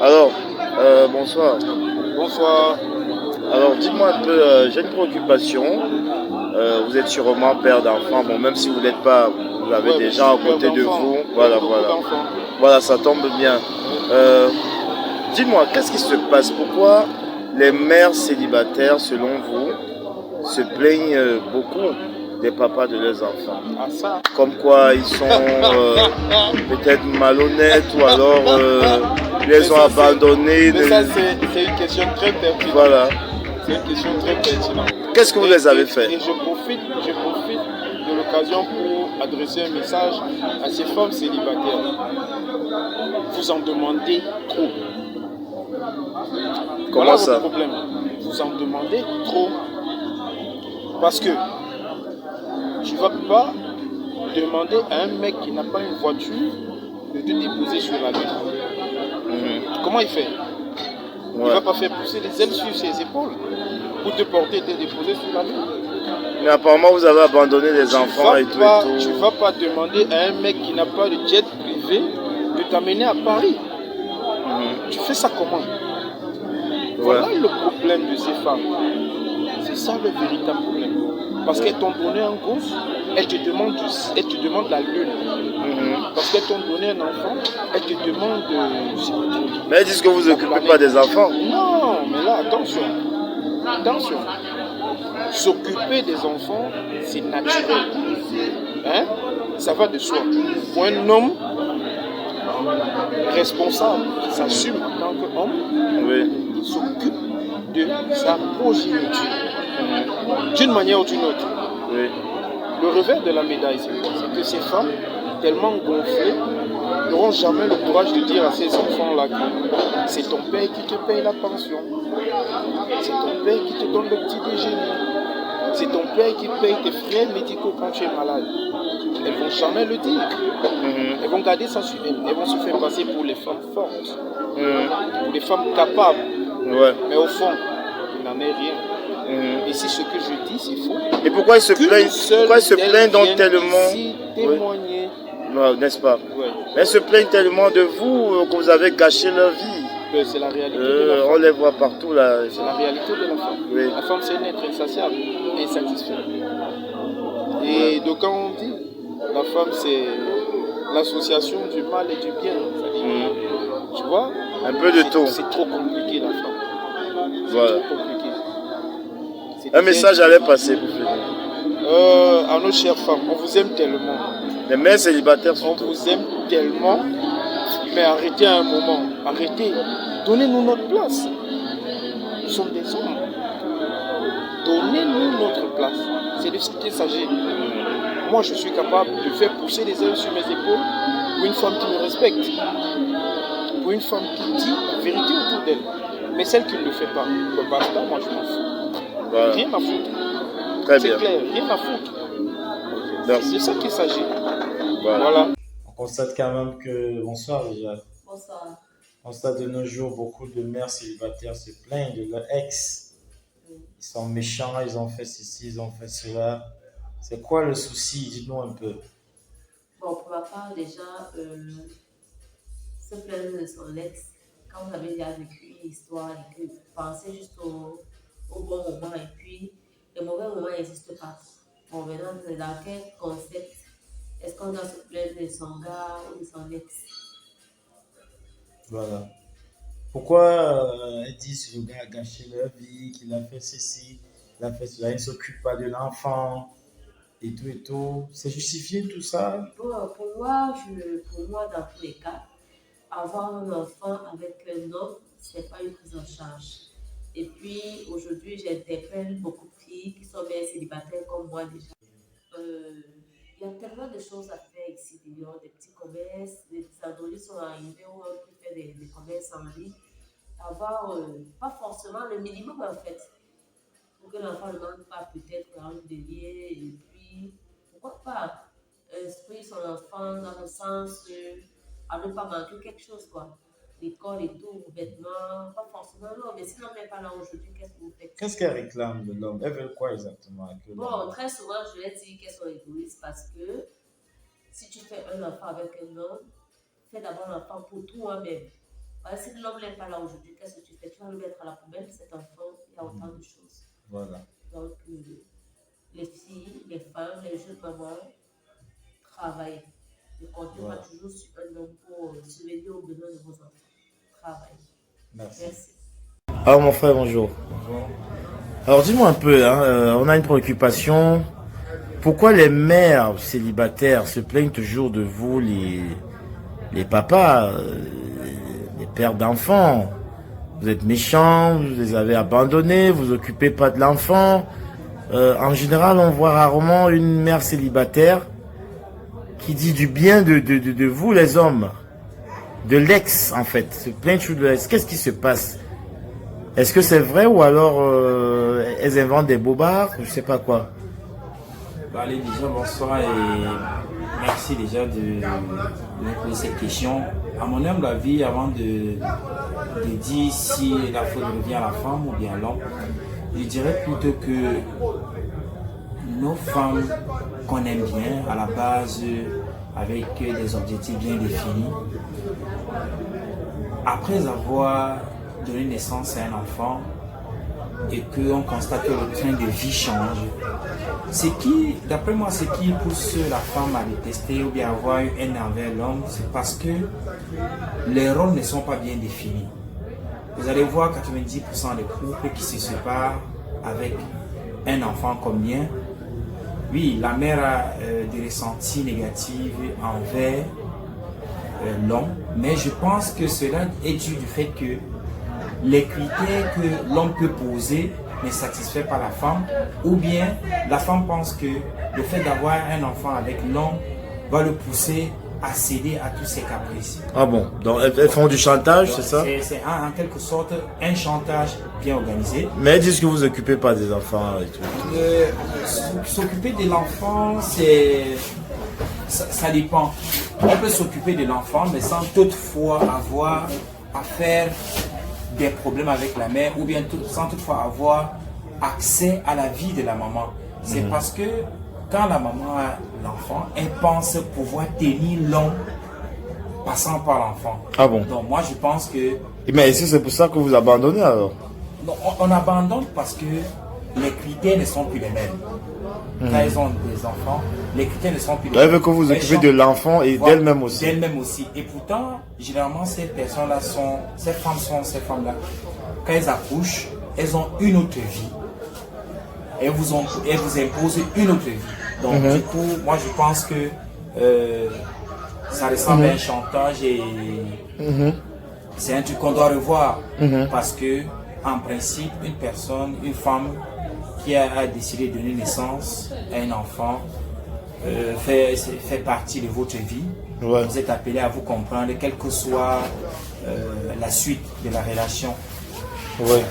Alors, bonsoir. Bonsoir. Alors, dites-moi un peu, j'ai une préoccupation. Vous êtes sûrement père d'enfant. Bon, même si vous n'êtes pas, vous avez Ouais, des mais je gens suis à père côté de d'enfants. vous. J'aime Voilà, beaucoup voilà. d'enfants. Voilà, ça tombe bien. Oui. Euh, Dites-moi, qu'est-ce qui se passe? Pourquoi les mères célibataires, selon vous, se plaignent beaucoup des papas de leurs enfants? Ah ça. Comme quoi ils sont peut-être malhonnêtes ou alors ils Mais les ont ça, abandonnés. c'est une question très pertinente. Voilà. C'est une question très pertinente. Qu'est-ce que vous les avez fait? Et je profite de l'occasion pour adresser un message à ces femmes célibataires. Vous en demandez trop. Comment Voilà votre ça? problème. Vous en demandez trop. Parce que tu ne vas pas demander à un mec qui n'a pas une voiture de te déposer sur la lune. Comment il fait? Il ne Ouais. va pas faire pousser les ailes sur ses épaules pour te porter et te déposer sur la lune. Mais apparemment vous avez abandonné les enfants et tout et Tu tout. ne vas pas demander à un mec qui n'a pas de jet privé de t'amener à Paris. Tu fais ça comment? Voilà Ouais. le problème de ces femmes. C'est ça le véritable problème. Parce qu'elles t'ont donné un gosse, elles te demandent la lune. Parce qu'elles t'ont donné un enfant, elles te demandent Mais ils disent que vous occupez pas des enfants. Non, mais là, attention. Attention. S'occuper des enfants, c'est naturel. Hein? Ça va de soi. Pour un homme responsable qui s'assume en tant qu'homme, Oui. il s'occupe de sa progéniture. D'une manière ou d'une autre. Oui. Le revers de la médaille, c'est quoi? C'est que ces femmes, tellement gonflées, n'auront jamais le courage de dire à ces enfants-là que c'est ton père qui te paye la pension, c'est ton père qui te donne le petit déjeuner, c'est ton père qui paye tes frais médicaux quand tu es malade. Elles ne vont jamais le dire. Elles vont garder ça sur elles. Elles vont se faire passer pour les femmes fortes, pour les femmes capables. Ouais. Mais au fond, il n'en est rien. Et si ce que je dis, c'est faux, Et pourquoi ils se plaignent donc tellement? ici témoigner. Oui. N'est-ce pas? Ouais. Mais ils se plaignent tellement de vous que vous avez gâché leur vie. C'est la réalité de la On femme. les voit partout là. C'est la réalité de la femme. Oui. La femme, c'est un être insatiable, insatisfait. Et donc quand on dit, la femme, c'est l'association du mal et du bien. C'est-à-dire, tu vois, Un peu de tout. c'est trop compliqué la femme. C'est Voilà. trop compliqué. Un message allait passer pour finir. À nos chères femmes, on vous aime tellement. Les mères célibataires On surtout. vous aime tellement, mais arrêtez un moment. Arrêtez. Donnez-nous notre place. Nous sommes des hommes. Donnez-nous notre place. C'est de ce qu'il s'agit. Moi, je suis capable de faire pousser les ailes sur mes épaules pour une femme qui me respecte. Pour une femme qui dit la vérité autour d'elle. Mais celle qui ne le fait pas, le basta, moi je m'en fous. Voilà. Rien à foutre. Très C'est bien. clair, rien à foutre. Merci. C'est de ça qu'il s'agit. Voilà. On constate quand même que, bonsoir déjà, Bonsoir. on constate de nos jours beaucoup de mères célibataires se plaignent de leur ex. Ils sont méchants, ils ont fait ceci, ils ont fait cela. C'est quoi le souci? Dites-nous un peu. Bon, pour ma part, déjà, se plaindre de son ex, quand vous avez déjà vécu une histoire et que vous pensez juste au bon moment et puis le mauvais moment n'existe pas. Bon, maintenant, dans quel concept est-ce qu'on doit se plaindre de son gars ou de son ex? Voilà. Pourquoi ils disent que le gars a gâché leur vie, qu'il a fait ceci, il a fait cela, il ne s'occupe pas de l'enfant et tout et tout. C'est justifié tout ça? Bon, pour moi, dans tous les cas, avoir un enfant avec un homme, ce n'est pas une prise en charge. Et puis, aujourd'hui, j'interpelle beaucoup de filles qui sont bien célibataires comme moi déjà. Euh, Il y a tellement de choses à faire ici, des petits commerces, des androïdes sont arrivés où on peut faire des commerces en ligne. Avoir, pas forcément le minimum en fait, pour que l'enfant ne manque pas peut-être un de lien, et puis pourquoi pas instruire son enfant dans le sens à ne pas manquer quelque chose quoi. L'école et tout, vêtements, pas forcément non, mais si l'on n'est pas là aujourd'hui, qu'est-ce que vous faites? Qu'est-ce qu'elle réclame de l'homme? Elle veut quoi exactement avec l'homme? Bon, très souvent, je vais dire qu'elles sont égoïstes parce que si tu fais un enfant avec un homme, fais d'abord l'enfant pour toi-même. Si l'homme n'est pas là aujourd'hui, qu'est-ce que tu fais? Tu vas le mettre à la poubelle, cet enfant, il y a autant de choses. Voilà. Donc, les filles, les femmes, les jeunes mamans travaillent. Ne comptez pas toujours sur un homme pour subvenir aux besoins de vos enfants. Travaillez. Merci. Merci. Alors mon frère, bonjour. Bonjour. Alors dis-moi un peu, on a une préoccupation. Pourquoi les mères célibataires se plaignent toujours de vous, les papas, les pères d'enfants? Vous êtes méchants, vous les avez abandonnés, vous occupez pas de l'enfant. En général, on voit rarement une mère célibataire qui dit du bien de vous, les hommes. De l'ex, en fait. Se plaignent toujours de l'ex. Qu'est-ce qui se passe? Est-ce que c'est vrai ou alors elles inventent des bobards? Je sais pas quoi. Allez, déjà bonsoir et merci déjà de me poser cette question. À mon humble avis, avant de dire si la faute revient à la femme ou bien à l'homme, je dirais plutôt que nos femmes qu'on aime bien, à la base, avec des objectifs bien définis, après avoir donné naissance à un enfant, et qu'on constate que le train de vie change, d'après moi, ce qui pousse la femme à détester ou bien avoir une haine envers l'homme, c'est parce que les rôles ne sont pas bien définis. Vous allez voir 90% des couples qui se séparent avec un enfant comme mien. Oui, la mère a des ressentis négatifs envers l'homme, mais je pense que cela est dû du fait que les critères que l'homme peut poser ne satisfait pas la femme, ou bien la femme pense que le fait d'avoir un enfant avec l'homme va le pousser à céder à tous ses caprices. Ah bon, donc elles font du chantage, c'est ça? C'est en quelque sorte un chantage bien organisé. Mais elles disent que vous occupez pas des enfants et tout. S'occuper de l'enfant, ça dépend. On peut s'occuper de l'enfant, mais sans toutefois avoir à faire des problèmes avec la mère ou bien sans toutefois avoir accès à la vie de la maman. C'est parce que quand la maman a l'enfant, elle pense pouvoir tenir l'homme passant par l'enfant. Ah bon? Donc moi je pense que... Mais est-ce que c'est pour ça que vous abandonnez alors? Non, on abandonne parce que les critères ne sont plus les mêmes. Quand elles ont des enfants, les critères ne sont plus les mêmes. Elle veut que vous occupez de l'enfant et d'elle-même aussi. D'elle-même aussi. Et pourtant, généralement, ces personnes-là ces femmes-là, quand elles accouchent, elles ont une autre vie. Elles vous imposent une autre vie. Donc, du coup, moi, je pense que ça ressemble à un chantage et c'est un truc qu'on doit revoir. Parce que, en principe, une femme qui a décidé de donner naissance à un enfant fait partie de votre vie. Ouais. Vous êtes appelé à vous comprendre, quelle que soit la suite de la relation. Ouais.